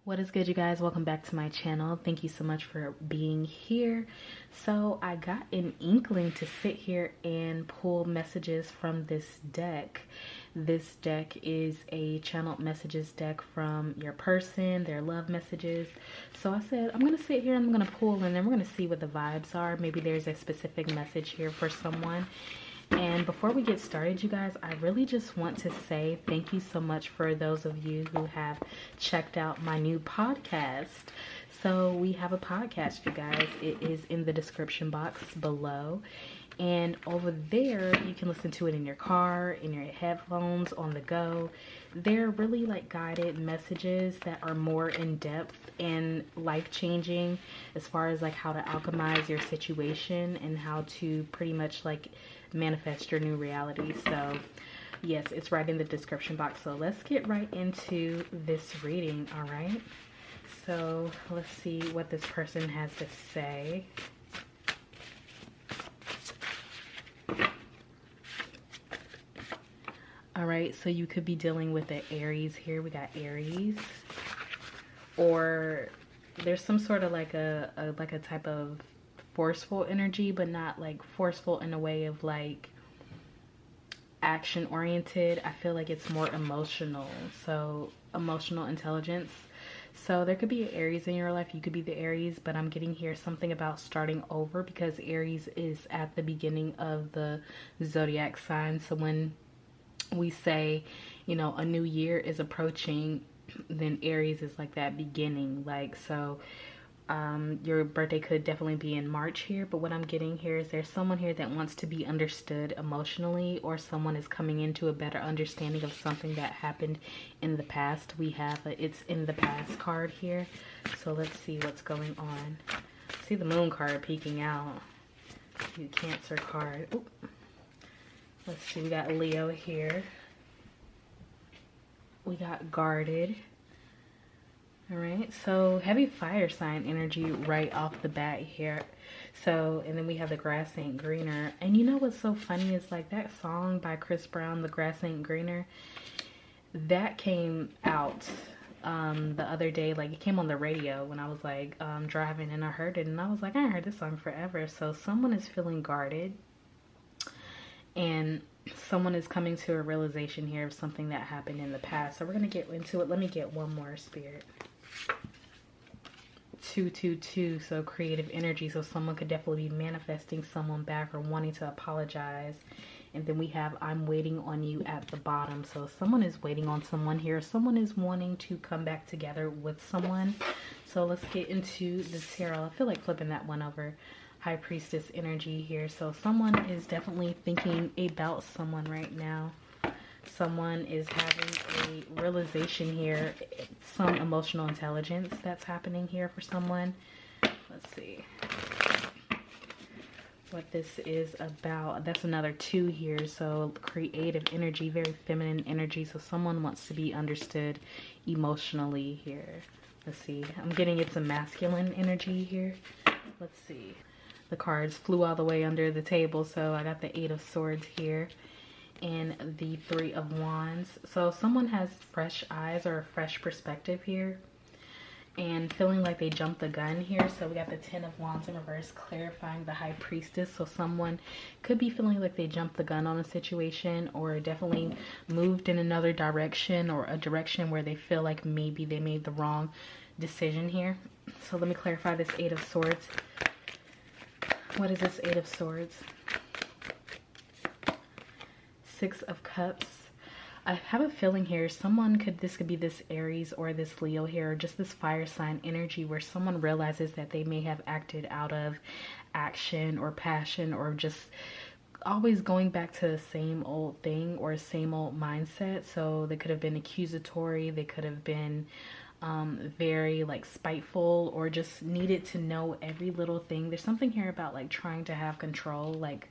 What is good, you guys? Welcome back to my channel. Thank you so much for being here. So I got an inkling to sit here and pull messages from this deck. This deck is a channeled messages deck from your person, their love messages. So I said, I'm going to sit here and I'm going to pull and then we're going to see what the vibes are. Maybe there's a specific message here for someone. And before we get started, you guys, I really just want to say thank you so much for those of you who have checked out my new podcast. So we have a podcast, you guys. It is in the description box below. And over there, you can listen to it in your car, in your headphones, on the go. They're really like guided messages that are more in depth and life-changing as far as like how to alchemize your situation and how to pretty much like manifest your new reality. So yes, it's right in the description box. So let's get right into this reading. All right, so let's see what this person has to say. All right, so you could be dealing with the Aries here. We got Aries, or there's some sort of like a type of forceful energy, but not like forceful in a way of like action oriented. I feel like it's more emotional, so emotional intelligence. So there could be an Aries in your life. You could be the Aries, but I'm getting here something about starting over because Aries is at the beginning of the zodiac sign. So when we say, you know, a new year is approaching, then Aries is like that beginning. Like, so your birthday could definitely be in March here, but what I'm getting here is there's someone here that wants to be understood emotionally, or someone is coming into a better understanding of something that happened in the past. We have a it's in the past card here, so let's see what's going on. See the moon card peeking out. The Cancer card. Oop. Let's see, we got Leo here. We got guarded. All right, so heavy fire sign energy right off the bat here. So, and then we have the grass ain't greener. And you know what's so funny is like that song by Chris Brown, The Grass Ain't Greener, that came out the other day. Like it came on the radio when I was like driving, and I heard it and I was like, I ain't heard this song forever. So someone is feeling guarded. And someone is coming to a realization here of something that happened in the past. So we're going to get into it. Let me get one more, Spirit. 222, so creative energy. So someone could definitely be manifesting someone back or wanting to apologize. And then we have I'm waiting on you at the bottom. So someone is waiting on someone here. Someone is wanting to come back together with someone. So let's get into the tarot. I feel like flipping that one over. High Priestess energy here. So someone is definitely thinking about someone right now. Someone is having a realization here. Some emotional intelligence that's happening here for someone. Let's see what this is about. That's another 2 here. So creative energy, very feminine energy. So someone wants to be understood emotionally here. Let's see. I'm getting it's a masculine energy here. Let's see. The cards flew all the way under the table, so I got the 8 of Swords here and the 3 of Wands. So someone has fresh eyes or a fresh perspective here and feeling like they jumped the gun here. So we got the 10 of Wands in reverse, clarifying the High Priestess. So someone could be feeling like they jumped the gun on a situation, or definitely moved in another direction, or a direction where they feel like maybe they made the wrong decision here. So let me clarify this 8 of Swords. What is this 8 of Swords? 6 of Cups. I have a feeling here this could be this Aries or this Leo here, or just this fire sign energy where someone realizes that they may have acted out of action or passion, or just always going back to the same old thing or same old mindset. So they could have been accusatory, they could have been very like spiteful, or just needed to know every little thing. There's something here about like trying to have control like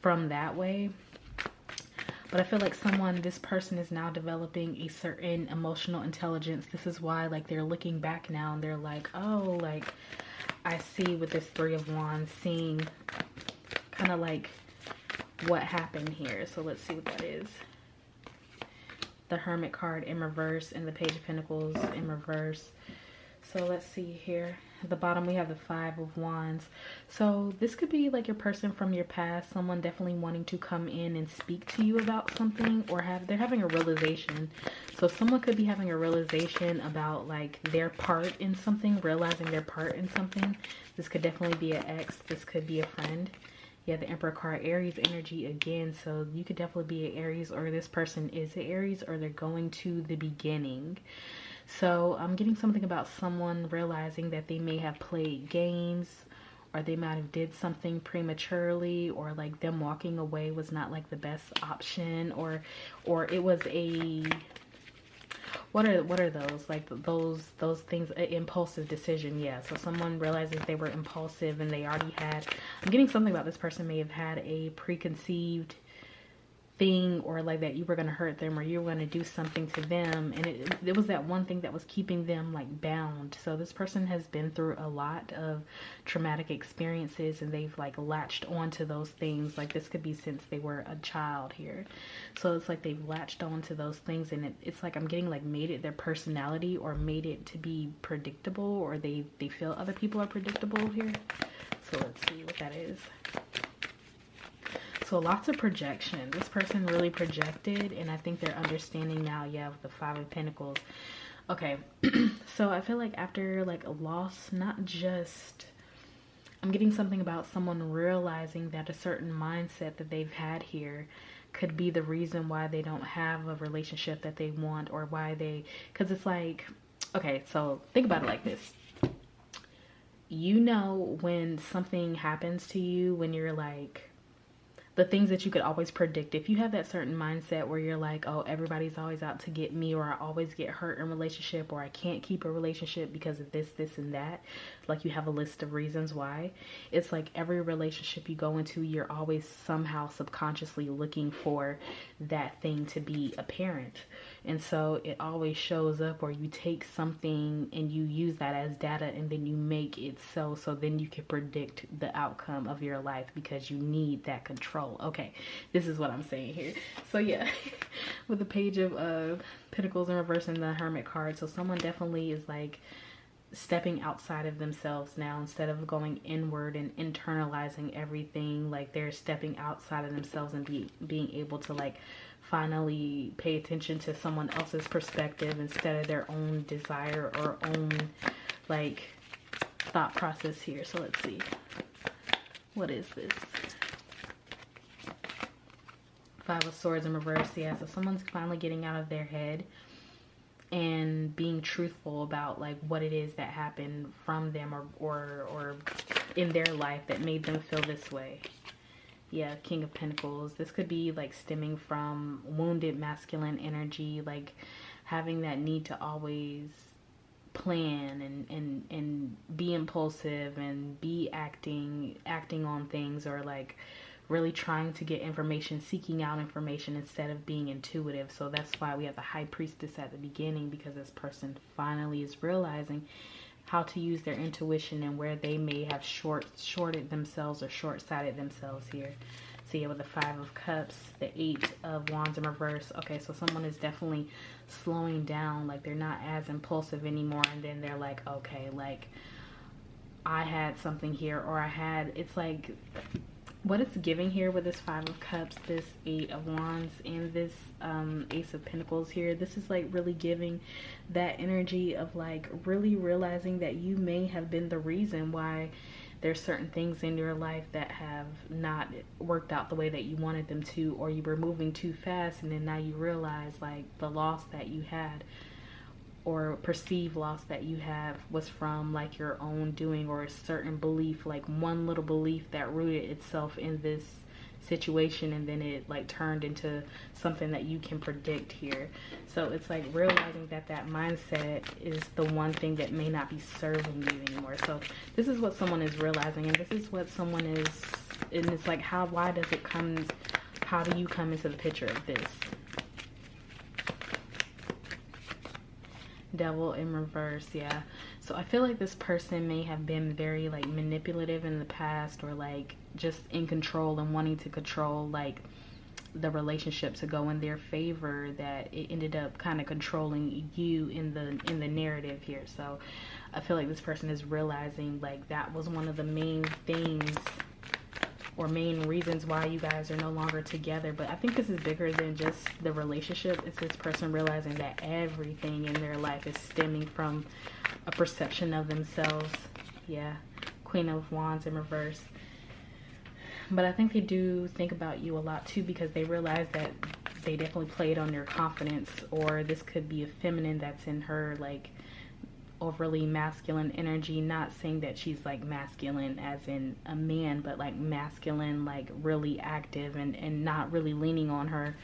from that way. But I feel like this person is now developing a certain emotional intelligence. This is why like they're looking back now and they're like, oh, like I see with this 3 of Wands, seeing kind of like what happened here. So let's see what that is. the Hermit card in reverse, and the Page of Pentacles in reverse. So let's see here. At the bottom we have the Five of Wands. So this could be like your person from your past, someone definitely wanting to come in and speak to you about something, or they're having a realization. So someone could be having a realization about like their part in something, realizing their part in something. This could definitely be an ex. This could be a friend. Yeah, the Emperor card, Aries energy again. So you could definitely be an Aries, or this person is an Aries, or they're going to the beginning. So I'm getting something about someone realizing that they may have played games, or they might have did something prematurely, or like them walking away was not like the best option, or it was a, what are those, like those things, an impulsive decision. Yeah, so someone realizes they were impulsive and they already had, I'm getting something about this person may have had a preconceived thing, or like that you were going to hurt them, or you were going to do something to them, and it was that one thing that was keeping them like bound. So this person has been through a lot of traumatic experiences, and they've like latched onto those things. Like this could be since they were a child here. So it's like they've latched onto those things, and it's like I'm getting like made it their personality, or made it to be predictable, or they feel other people are predictable here. So let's see what that is. So lots of projection. This person really projected, and I think they're understanding now. Yeah, with the Five of Pentacles. Okay, so I feel like after like a loss, not just, I'm getting something about someone realizing that a certain mindset that they've had here could be the reason why they don't have a relationship that they want, or why they, because it's like, okay, so think about it like this. You know, when something happens to you, when you're like, the things that you could always predict, if you have that certain mindset where you're like, oh, everybody's always out to get me, or I always get hurt in relationship, or I can't keep a relationship because of this, and that, like you have a list of reasons why. It's like every relationship you go into, you're always somehow subconsciously looking for that thing to be apparent. And so it always shows up, or you take something and you use that as data, and then you make it so then you can predict the outcome of your life, because you need that control. Okay, this is what I'm saying here. So yeah, with the Page of Pentacles in reverse and the Hermit card, so someone definitely is like stepping outside of themselves now, instead of going inward and internalizing everything. Like they're stepping outside of themselves and being able to like finally pay attention to someone else's perspective instead of their own desire or own like thought process here. So let's see, what is this? Five of Swords in reverse. Yeah, so someone's finally getting out of their head and being truthful about like what it is that happened from them, or in their life that made them feel this way. Yeah, King of Pentacles. This could be like stemming from wounded masculine energy, like having that need to always plan and be impulsive and be acting on things, or like really trying to get information, seeking out information instead of being intuitive. So that's why we have the High Priestess at the beginning, because this person finally is realizing how to use their intuition and where they may have shorted themselves or short-sighted themselves here. So yeah, with the Five of Cups, the Eight of Wands in reverse. Okay, so someone is definitely slowing down, like they're not as impulsive anymore, and then they're like, okay, like I had something here, or I had, it's like what it's giving here with this Five of Cups, this Eight of Wands, and this Ace of Pentacles here. This is like really giving that energy of like really realizing that you may have been the reason why there's certain things in your life that have not worked out the way that you wanted them to, or you were moving too fast, and then now you realize like the loss that you had, or perceived loss that you have, was from like your own doing, or a certain belief, like one little belief that rooted itself in this situation, and then it like turned into something that you can predict here. So it's like realizing that that mindset is the one thing that may not be serving you anymore. So this is what someone is realizing, and this is what someone is, and it's like why does it come, how do you come into the picture of this? Devil in reverse. Yeah, so I feel like this person may have been very like manipulative in the past, or like just in control and wanting to control like the relationship to go in their favor, that it ended up kind of controlling you in the narrative here. So I feel like this person is realizing like that was one of the main things or main reasons why you guys are no longer together. But I think this is bigger than just the relationship. It's this person realizing that everything in their life is stemming from a perception of themselves. Yeah, Queen of Wands in reverse. But I think they do think about you a lot too, because they realize that they definitely played on your confidence, or this could be a feminine that's in her like overly masculine energy. Not saying that she's like masculine as in a man, but like masculine, like really active and not really leaning on her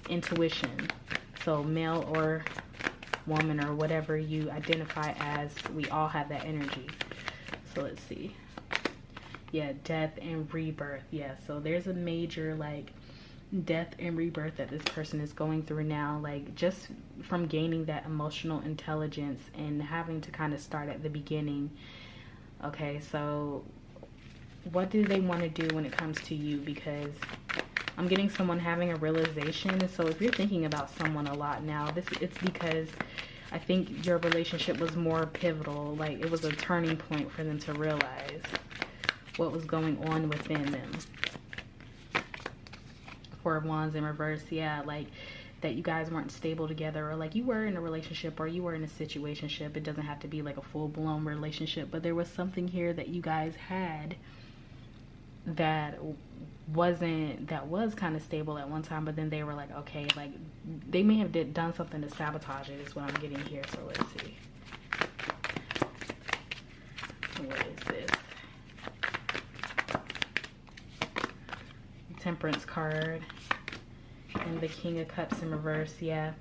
intuition. So male or woman or whatever you identify as, we all have that energy. So let's see. Yeah, death and rebirth. Yeah, so there's a major like death and rebirth that this person is going through now, like just from gaining that emotional intelligence and having to kind of start at the beginning. Okay, so what do they want to do when it comes to you? Because I'm getting someone having a realization. So if you're thinking about someone a lot now, it's because I think your relationship was more pivotal, like it was a turning point for them to realize what was going on within them. Four of Wands in reverse. Yeah, like that you guys weren't stable together, or like you were in a relationship or you were in a situationship. It doesn't have to be like a full-blown relationship, but there was something here that you guys had that was kind of stable at one time, but then they were like, okay, like they may have done something to sabotage it, is what I'm getting here. So let's see. What is this? Temperance card and the King of Cups in reverse. Yeah,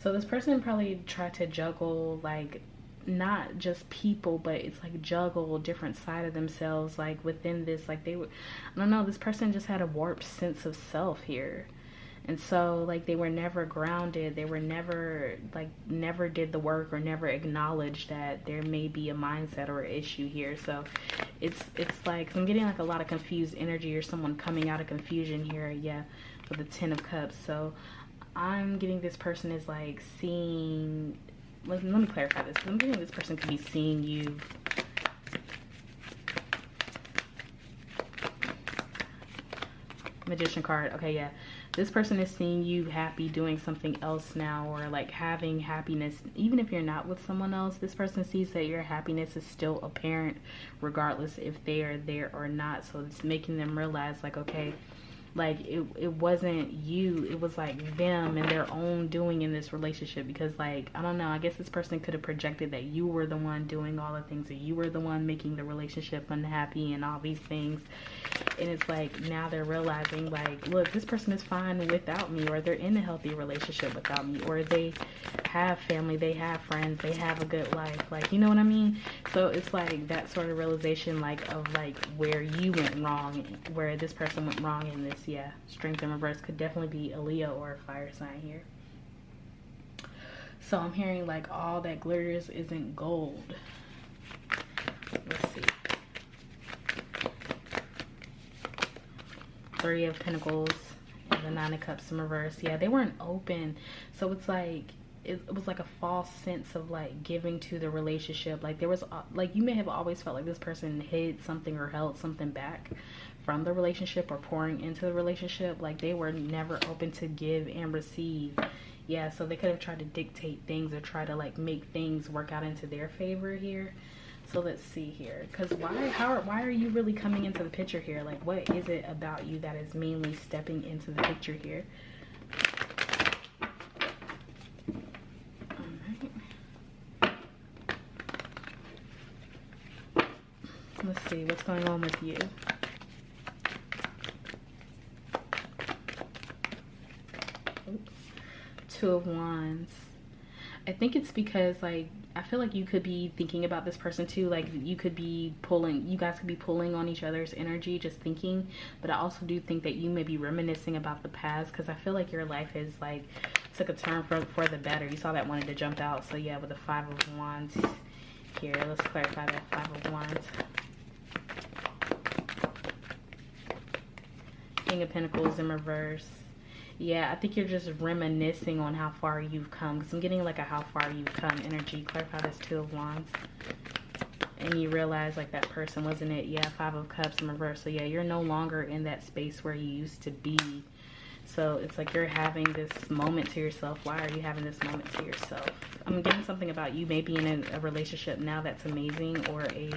so this person probably tried to juggle like not just people, but it's like juggle a different side of themselves like within this, like they would, I don't know, this person just had a warped sense of self here. And so like they were never grounded, they were never like never did the work or never acknowledged that there may be a mindset or issue here. So it's like I'm getting like a lot of confused energy, or someone coming out of confusion here. Yeah, with the Ten of Cups. So I'm getting this person is like seeing, let me clarify this. I'm getting this person could be seeing you Magician card. Okay, yeah, this person is seeing you happy doing something else now, or like having happiness even if you're not with someone else. This person sees that your happiness is still apparent regardless if they are there or not. So it's making them realize like, okay, like it wasn't you, it was like them and their own doing in this relationship. Because like, I don't know, I guess this person could have projected that you were the one doing all the things, that you were the one making the relationship unhappy and all these things. And it's like now they're realizing like, look, this person is fine without me, or they're in a healthy relationship without me, or they have family, they have friends, they have a good life, like, you know what I mean? So it's like that sort of realization like of like where you went wrong, where this person went wrong in this. Yeah, Strength in reverse could definitely be a Leo or a fire sign here. So I'm hearing like all that glitters isn't gold. Let's see. Three of Pentacles and the Nine of Cups in reverse. Yeah, they weren't open. So it's like it was like a false sense of like giving to the relationship. Like there was like, you may have always felt like this person hid something or held something back from the relationship or pouring into the relationship. Like they were never open to give and receive. Yeah, so they could have tried to dictate things or try to like make things work out into their favor here. So let's see here, because why are you really coming into the picture here? Like what is it about you that is mainly stepping into the picture here? Let's see what's going on with you. Oops. Two of Wands. I think it's because like I feel like you could be thinking about this person too. Like you could be pulling, you guys could be pulling on each other's energy, just thinking. But I also do think that you may be reminiscing about the past, because I feel like your life is like took a turn for the better. You saw that wanted to jump out. So yeah, with the Five of Wands here, let's clarify that. Five of Wands. King of Pentacles in reverse. Yeah, I think you're just reminiscing on how far you've come, because I'm getting like a how far you've come energy. Clarify this Two of Wands. And you realize like that person wasn't it. Yeah, Five of Cups in reverse. So yeah, you're no longer in that space where you used to be. So it's like you're having this moment to yourself. Why are you having this moment to yourself? I'm getting something about you maybe in a relationship now that's amazing, or a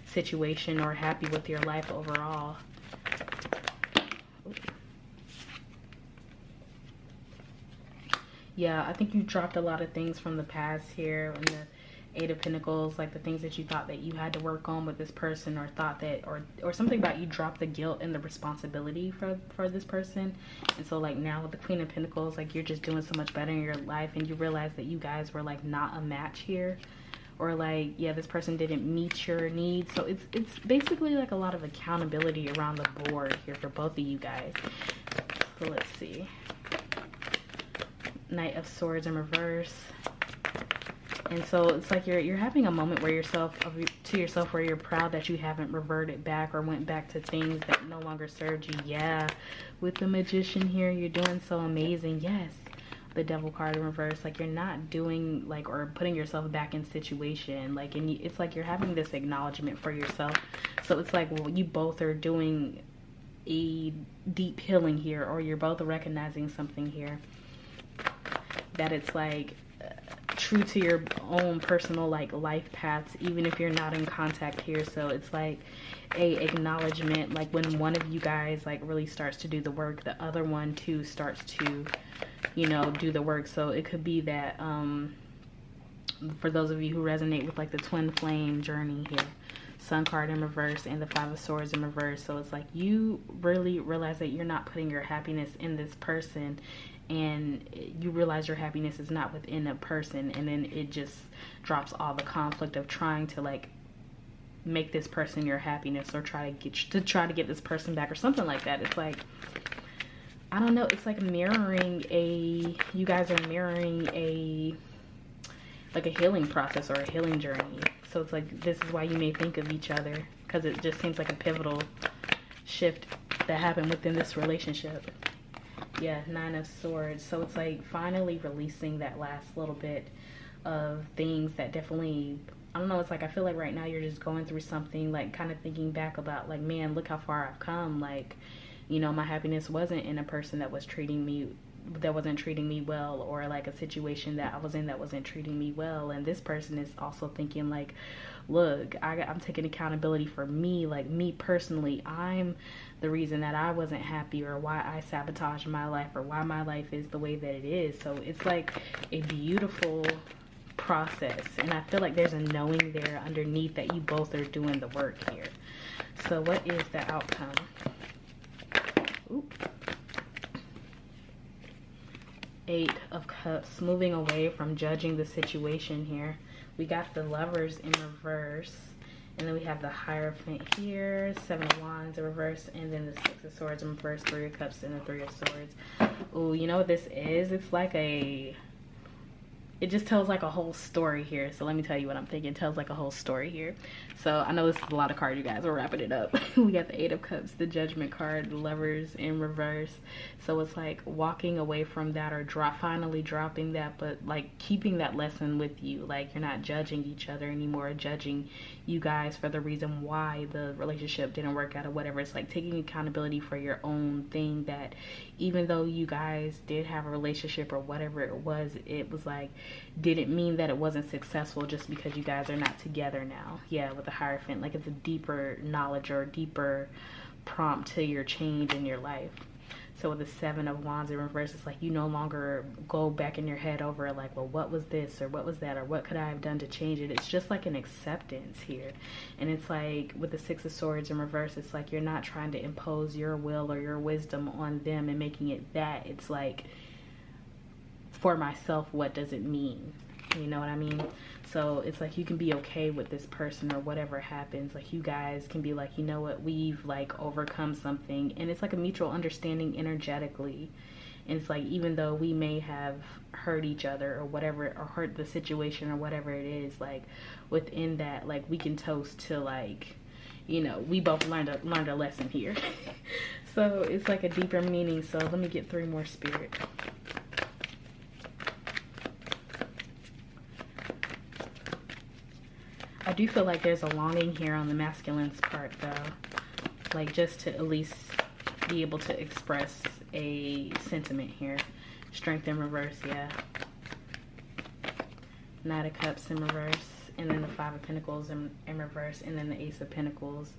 situation, or happy with your life overall. Yeah, I think you dropped a lot of things from the past here. And the Eight of Pentacles, like the things that you thought that you had to work on with this person, or thought that, or something about you dropped the guilt and the responsibility for this person. And so like now with the Queen of Pentacles, like you're just doing so much better in your life, and you realize that you guys were like not a match here, or like, yeah, this person didn't meet your needs. So it's basically like a lot of accountability around the board here for both of you guys. So let's see. Knight of Swords in reverse. And so it's like you're having a moment where where you're proud that you haven't reverted back or went back to things that no longer served you. Yeah, with the Magician here, you're doing so amazing. Yes, the Devil card in reverse. Like you're not doing like, or putting yourself back in situation. Like, and it's like you're having this acknowledgement for yourself. So it's like, well, you both are doing a deep healing here, or you're both recognizing something here. That it's like true to your own personal like life paths, even if you're not in contact here. So it's like a acknowledgement, like when one of you guys like really starts to do the work, the other one too starts to, you know, do the work. So it could be that for those of you who resonate with like the twin flame journey here, Sun card in reverse and the Five of Swords in reverse. So it's like you really realize that you're not putting your happiness in this person, and you realize your happiness is not within a person, and then it just drops all the conflict of trying to like make this person your happiness, or try to get this person back, or something like that. It's like, I don't know, it's like mirroring you guys are mirroring like a healing process or a healing journey. So it's like, this is why you may think of each other, because it just seems like a pivotal shift that happened within this relationship. Yeah, Nine of Swords. So it's like finally releasing that last little bit of things that definitely, I don't know, it's like I feel like right now you're just going through something, like kind of thinking back about like, man, look how far I've come. Like, you know, my happiness wasn't in a person that wasn't treating me well, or like a situation that I was in that wasn't treating me well. And this person is also thinking like, look, I'm taking accountability for me, like me personally. I'm the reason that I wasn't happy, or why I sabotaged my life, or why my life is the way that it is. So it's like a beautiful process, and I feel like there's a knowing there underneath that you both are doing the work here. So what is the outcome? Ooh. Eight of Cups, moving away from judging the situation here. We got the Lovers in reverse, and then we have the Hierophant here, Seven of Wands in reverse, and then the Six of Swords in reverse, Three of Cups, and the Three of Swords. Ooh, you know what this is? It's like it just tells like a whole story here. So let me tell you what I'm thinking. It tells like a whole story here. So I know this is a lot of cards, you guys. We're wrapping it up. We got the Eight of Cups, the Judgment card, the Lovers in reverse. So it's like walking away from that, or finally dropping that, but like keeping that lesson with you. Like you're not judging each other anymore, judging you guys for the reason why the relationship didn't work out or whatever. It's like taking accountability for your own thing, that even though you guys did have a relationship or whatever it was like, didn't mean that it wasn't successful just because you guys are not together now. Yeah, with the Hierophant, like it's a deeper knowledge or a deeper prompt to your change in your life. So with the Seven of Wands in reverse, it's like you no longer go back in your head over like, well, what was this or what was that, or what could I have done to change it? It's just like an acceptance here. And it's like with the Six of Swords in reverse, it's like you're not trying to impose your will or your wisdom on them and making it that. It's like, for myself, what does it mean? You know what I mean? So it's like you can be okay with this person or whatever happens. Like you guys can be like, you know what, we've like overcome something, and it's like a mutual understanding energetically. And it's like, even though we may have hurt each other or whatever, or hurt the situation or whatever it is, like within that, like we can toast to like, you know, we both learned a lesson here. So it's like a deeper meaning. So let me get 3 more, Spirit. I do feel like there's a longing here on the masculine's part, though. Like, just to at least be able to express a sentiment here. Strength in reverse, yeah. Knight of Cups in reverse. And then the 5 of Pentacles in reverse. And then the Ace of Pentacles.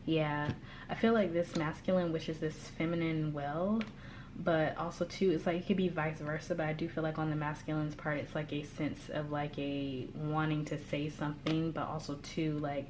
Yeah. I feel like this masculine wishes this feminine well. But also, too, it's like it could be vice versa. But I do feel like on the masculine's part, it's like a sense of like a wanting to say something. But also, too, like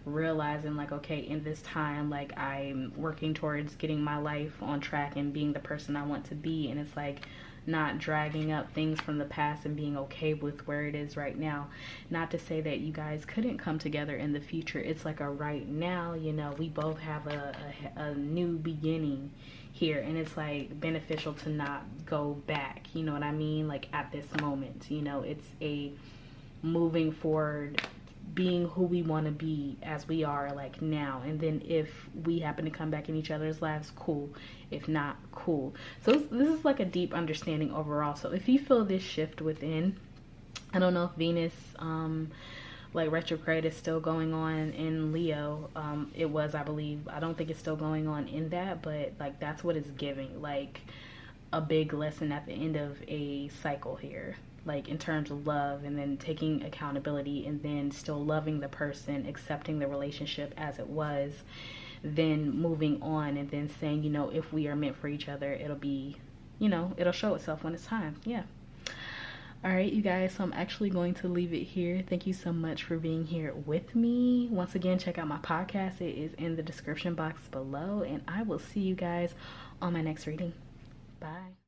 realizing like, okay, in this time, like I'm working towards getting my life on track and being the person I want to be. And it's like not dragging up things from the past and being okay with where it is right now. Not to say that you guys couldn't come together in the future. It's like a right now, you know, we both have a new beginning here, and it's like beneficial to not go back, you know what I mean? Like at this moment, you know, it's a moving forward, being who we want to be as we are like now. And then if we happen to come back in each other's lives, cool. If not, cool. So this is like a deep understanding overall. So if you feel this shift within, I don't know if Venus like retrograde is still going on in Leo. It was, I believe. I don't think it's still going on in that, but like that's what it's giving, like a big lesson at the end of a cycle here, like in terms of love, and then taking accountability, and then still loving the person, accepting the relationship as it was, then moving on, and then saying, you know, if we are meant for each other, it'll be, you know, it'll show itself when it's time. Yeah. All right, you guys, so I'm actually going to leave it here. Thank you so much for being here with me. Once again, check out my podcast. It is in the description box below, and I will see you guys on my next reading. Bye.